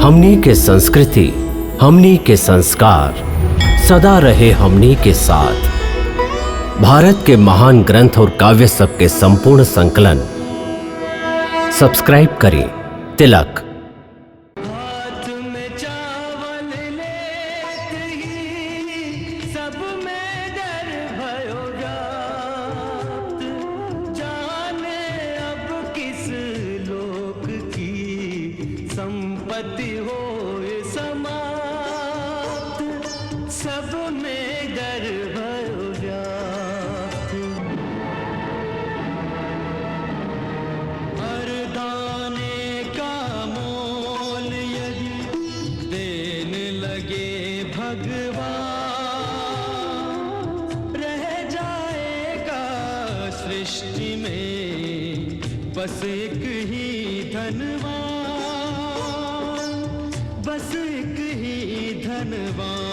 हमनी के संस्कृति, हमनी के संस्कार सदा रहे हमनी के साथ। भारत के महान ग्रंथ और काव्य सब के संपूर्ण संकलन सब्सक्राइब करें तिलक। संपत्ति हो समाप्त, सब में गर्व हो व्याप्त। हर दाने का मोल यदि देने लगे भगवान, रह जाएगा सृष्टि में बस एक ही धनवान, बस एक ही धनवान।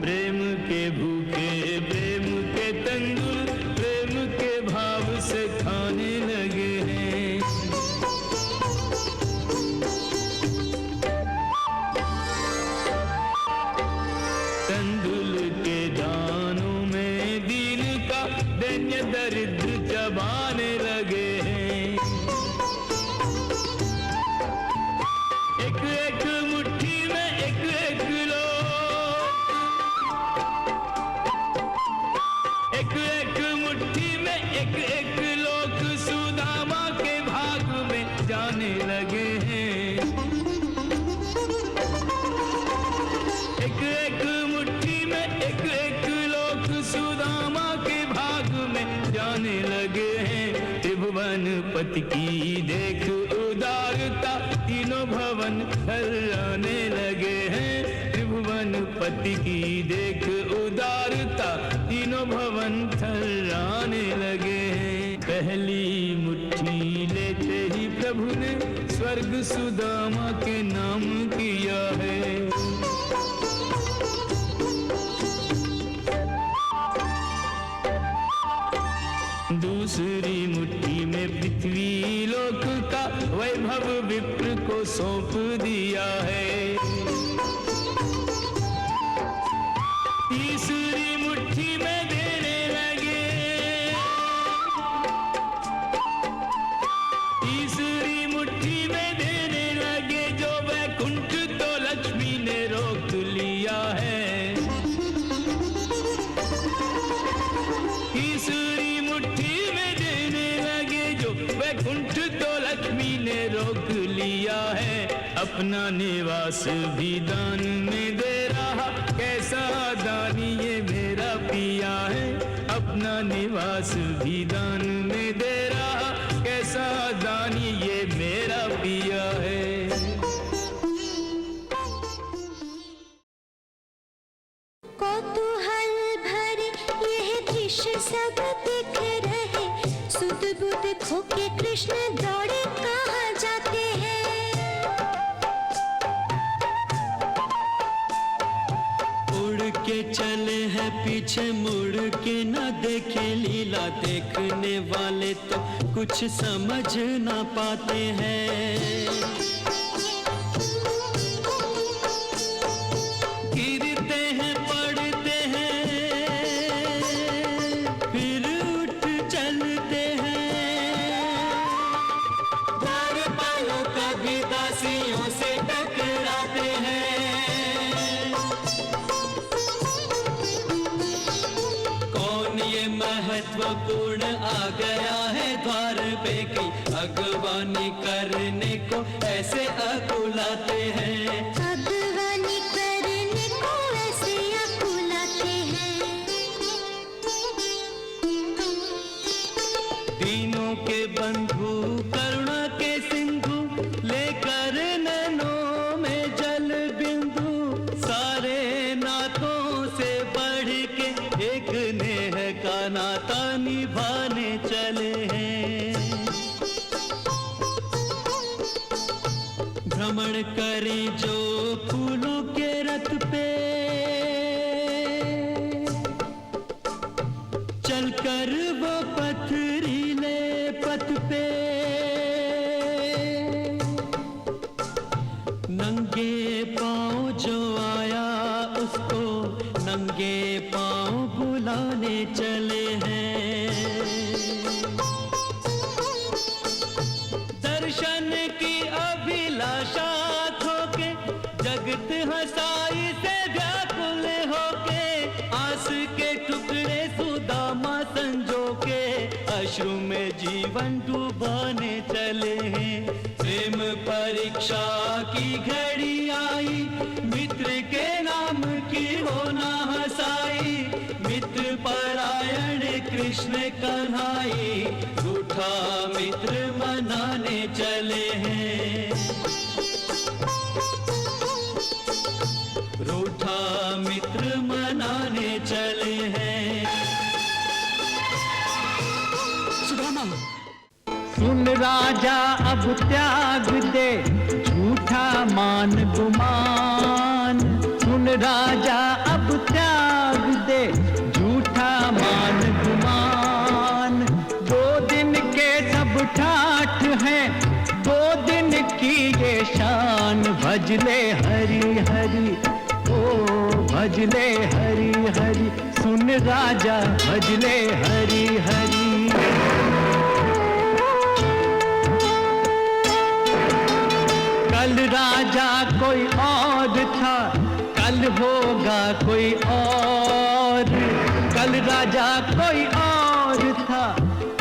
प्रेम के भूखे, प्रेम के तंदुल, प्रेम के भाव से खाने लगे हैं। तंदुल के दानों में दीन का दैन्य दरिद्र चबाने लगे हैं। एक एक मुट्ठी में एक एक लोग, एक एक मुट्ठी में एक एक लोग सुदामा के भाग में जाने लगे हैं। एक एक मुट्ठी में एक एक लोग सुदामा के भाग में जाने लगे हैं। त्रिभुवन पति की देख उदारता, तीनों भवन थर्राने लगे हैं। त्रिभुवन पति की देख उदारता, तीनों भवन थर्राने लगे हैं। पहली मुट्ठी लेते ही प्रभु ने स्वर्ग सुदामा के नाम किया है। दूसरी मुट्ठी में पृथ्वी लोक का वैभव विप्र को सौंप दिया है। तीसरी मुट्ठी में देने लगे, तीसरी मुट्ठी में देने लगे जो वैकुंठ तो लक्ष्मी ने रोक लिया है। तीसरी मुट्ठी में देने लगे जो वैकुंठ तो लक्ष्मी ने रोक लिया है। अपना निवास भी दान में दे रहा, कैसा दानी ये मेरा पिया है। अपना निवास भी दान में दे रहा, कैसा दानी ये मेरा पिया है। कौतूहल भरे यह दृश्य सब दिख रहे, सुध बुध खो के कृष्ण दौड़े कहाँ जाते हैं। उड़ के चले हैं पीछे मुड़ के न देखे लीला, देखने वाले तो कुछ समझ ना पाते हैं। गिरते हैं पड़ते हैं फिर उठ चलते हैं। द्वारपालों कभी दासियों से टकराते हैं। कौन ये महत्वपूर्ण आ गया है द्वार पे की अगवानी करने को ऐसे अकुलाते हैं। अगवानी करने को ऐसे अकुलाते हैं। दीनों के बंधु करुणा के सिंधु, लेकर नैनों में जल बिंदु, सारे नातों से बढ़ के एक नेह का नाता निभाने चले हैं। भ्रमण करें जो फूलों के रथ पे, चलकर वो पथरीले पथ पे चले हैं। दर्शन की अभिलाषा खोके जगत हंसाई से व्याकुल होके, आस के टुकड़े सुदामा संजो के अश्रु में जीवन डुबाने चले हैं। प्रेम परीक्षा की घड़ी आई, मित्र के नाम की होना हंसाई, मित्र परायण कृष्ण कन्हाई, रूठा मित्र मनाने चले हैं। रूठा मित्र मनाने चले हैं। सुदामा, सुन राजा अब त्याग दे झूठा मान गुमान, सुन राजा अब त्याग दे झूठा मान गुमान। 2 दिन के सब ठाठ हैं, 2 दिन की ये शान, भजले हरि हरि ओ भजले हरि हरि, सुन राजा भजले हरि हरि। कल राजा कोई और था, कल होगा कोई और, कल राजा कोई और था,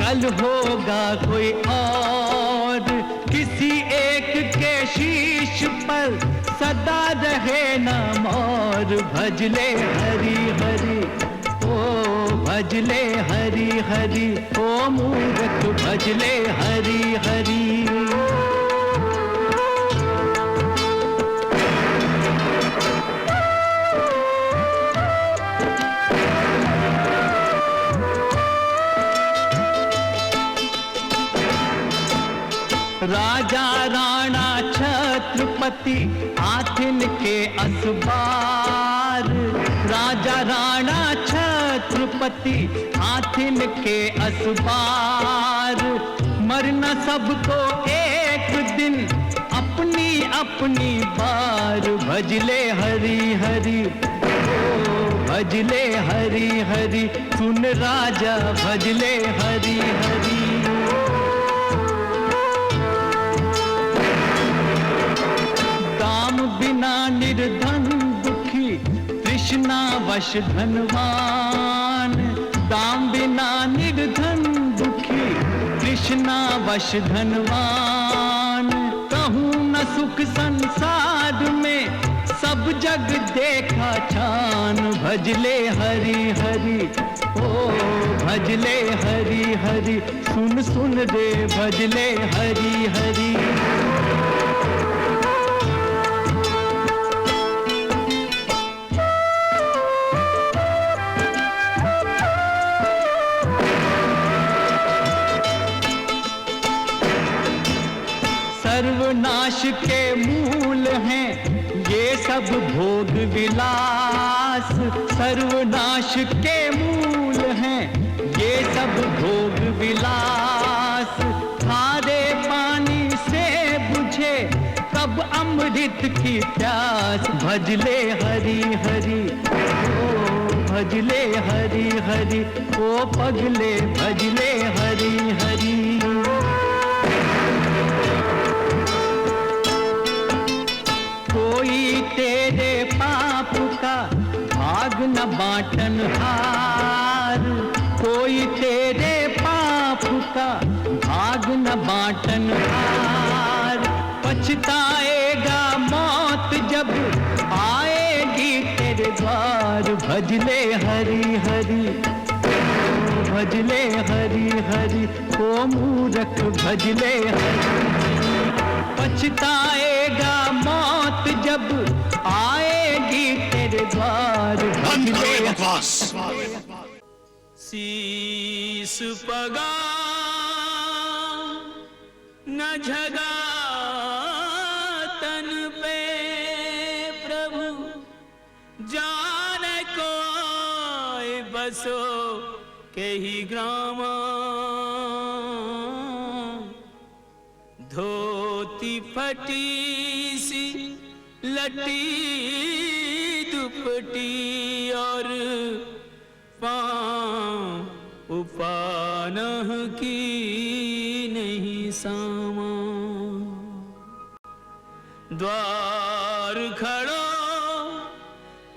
कल होगा कोई और। किसी एक के शीश पर सदा रहे नाम और, भजले हरि हरि ओ भजले हरि हरि, ओ मूर्ख भजले हरि हरि। राजा राणा छत्रपति आथिन के असबार, राजा राणा छत्रपति आथिन के असबार। मरना सबको एक दिन अपनी अपनी बार, भजले हरि हरि ओ भजले हरि हरि, सुन राजा भजले हरि हरि। बिना निर्धन दुखी तृष्णा वश धनवान, दाम बिना निर्धन दुखी तृष्णा वश धनवान। कहूँ न सुख संसार में सब जग देखा छान, भजले हरि हरि ओ भजले हरि हरि, सुन सुन रे भजले हरि हरि। सर्वनाश के मूल हैं ये सब भोग विलास, सर्वनाश के मूल हैं ये सब भोग विलास। खारे पानी से बुझे कब अमृत की प्यास, भजले हरि हरि ओ भजले हरि हरि, ओ पगले भजले हरि हरि। कोई तेरे पाप का भाग न बांटन हार, कोई तेरे पाप का भाग न बांटन हार। पछताएगा मौत जब आएगी तेरे द्वार, भजले हरि हरि भजले हरि हरि, ओ मूर्ख भजले हरि। पछताएगा मौत जब आएगी तेरे द्वार, भजले शीस पगा न झगा तन पे प्रभु, जाने कोई बसो के ही ग्राम। धोती फटी सी लटी दुपटी और पाँव तूफान की नहीं सामा। द्वार खड़ो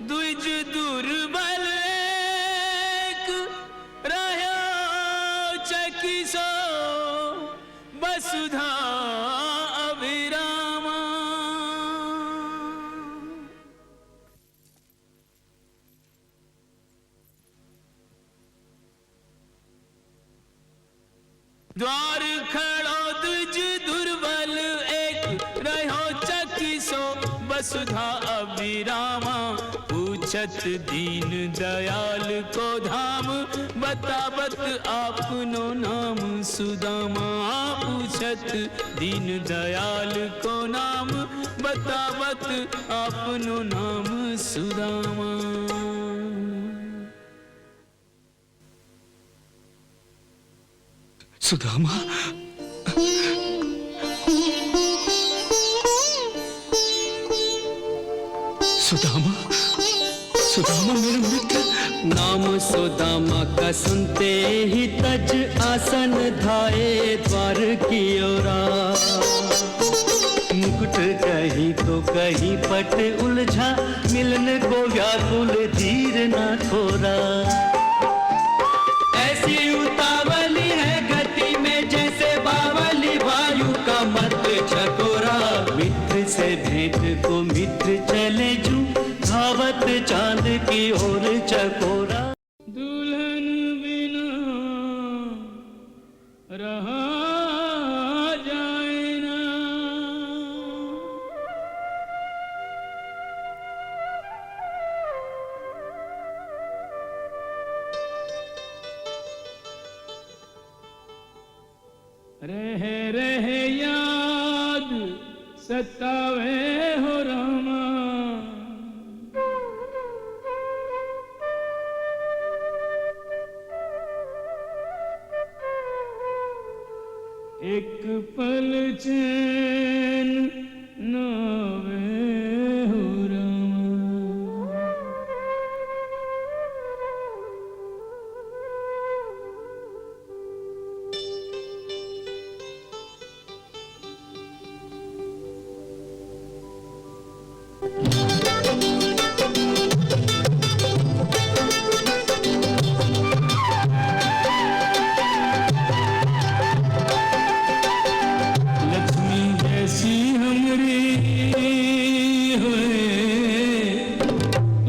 द्विज दुर्बल एक, रह्यो चकिसो वसुधा अभिरामा। द्वार खड़ो द्विज दुर्बल एक, रह्यो चकिसो वसुधा अभिरामा। पूछत दीन दयाल को धाम, बतावत आपनो नाम सुदामा। पूछत दीन दयाल को नाम, बतावत आपनो नाम सुदामा। सुदामा, सुदामा, सुदामा मेरा मित्र। नाम सुदामा का सुनते ही तज आसन धाये द्वार की ओरा। मुकुट कहीं तो कहीं पट उलझा, मिलन को व्याकुल धीर न थोरा। ऐसी उतावली है गति में जैसे बावली वायु का मत चकोरा। मित्र से भेंट को मित्र चले जू, धावत चांद की ओर चकोरा। दुल्हन बिना रहा जाए ना, रह रह याद सतावे हो रामा। एक पल चैन नावे हो रामा। लक्ष्मी जैसी हमरी होए,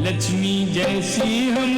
लक्ष्मी जैसी हम